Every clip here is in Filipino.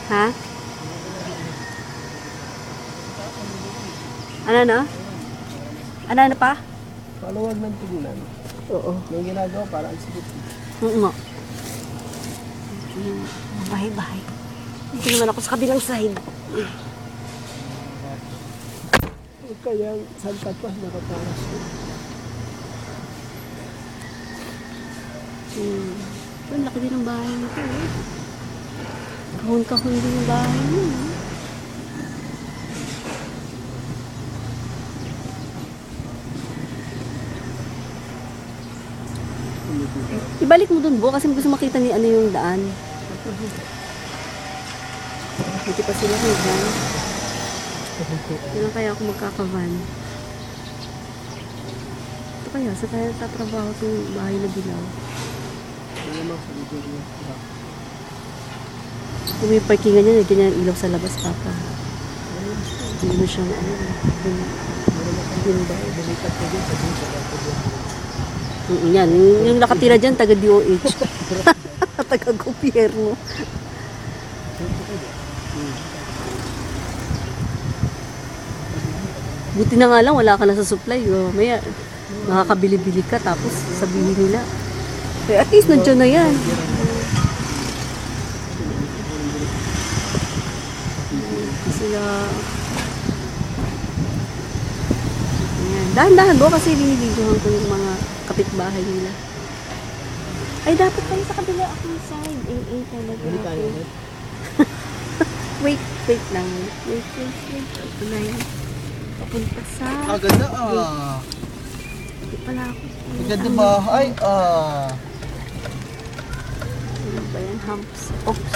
Ha? Ano na? Ano pa? Paluwag ng tingnan. Oo. Yung ginagawa para ang sikip. Oo nga. Bahay-bahay. Dito naman ako sa kabilang side. Kaya Santa Cruz nakaparas ko. Ang laki din ng bahay nito. Kahon-kahon din yung bahay mo. Ibalik mo dun, Bo, kasi gusto makita ni ano yung daan. Hindi pa sila hanggang. Kailan kaya ako magkakavan? Ito kaya, sa tayo tatrabaho itong bahay na dilaw. Kung may parkingan niya, ganyan ang ilaw sa labas, Papa. Hindi mo siyang ano. Yan, yung nakatira dyan, taga DOH. Taga gobyerno. Buti na nga lang, wala ka na sa supply. Maya, makakabili-bili ka, tapos sabihin nila. Eh, at least nandiyan na yan. Sila... Ayan. Dahan-dahan mo kasi binibidyohan ko yung mga kapitbahay nila. Ay, dapat tayo sa kabila akong side. AA talaga. Hindi tayo ulit. Wait lang. Wait. Ito na yan. Papunta sa... Agad na Hindi pala ako. Agad na bahay Ano ba yan? Humps. Oops.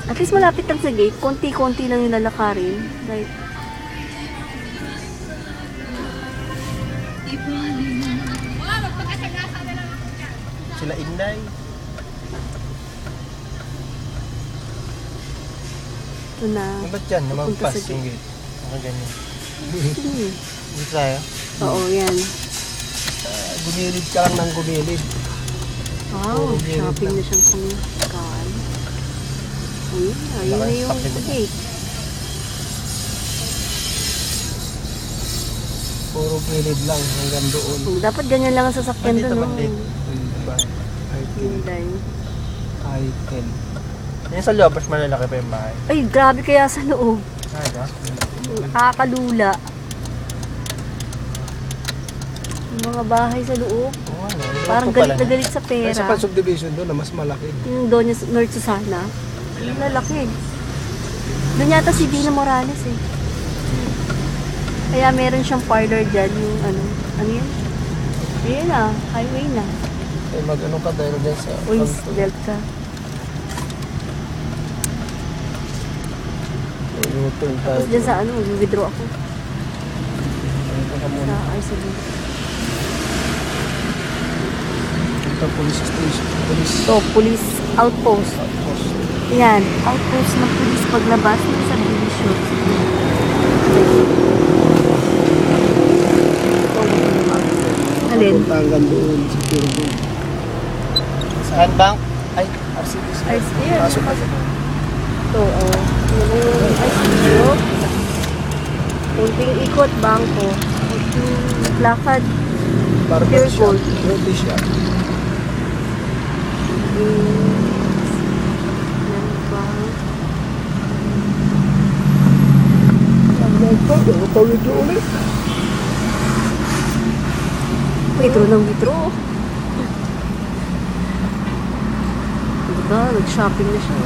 At least malapit lang sa gate. Konti-konti lang yung lalakarin. Right. Sila Inday. Ito na. Ba't yan? Papunta Namagpas sa yung gate. gate. Ang ganyan. Hmm. Dito tayo. Oo, yan. Gumilid ka lang ng gumilid. Wow, Oo, gilid shopping lang. na siyang pangkain. Ayun na yung Sakit na. gate. Puro gilid lang hanggang doon. Dapat ganyan lang ang sasakyan Dito doon. bandit. No? Hyundai. I-10. Yan sa loob, mas malalaki pa yung bahay. Ay, grabe kaya sa loob. Ay, ba? Nakakalula. Yung mga bahay sa loob. Oo, ano. Parang galit na galit sa Kaya sa pera. pan-subdivision doon na mas malaki. Yung Doña North Susana. Yung lalaki. Doon yata si Dina Morales eh. Kaya meron siyang parlor dyan. Yung ano yun? Ayun na, highway na. Eh, mag-ano ka dahil dyan sa... Uy, Delta. U-turn tayo. Tapos dyan sa ano, withdraw ako. Dito ka muna. Sa RCB. Ito, police station. Police. So, police outpost. Outpost. Yan, outpost ng police paglabas ng subdivision. Alin? Papunta hanggang doon sa Turbo. Saan bank? Ay, RCBC. RCB. Pasok ka. Ito, oh. Yan yung ICU. Kunting ikot, bangko. Kunting lakad. Barber shop. Gold. Beauty shop. Yan ba? Tawid doon ulit. Withdraw ng withdraw. Diba? Nag-shopping na siya.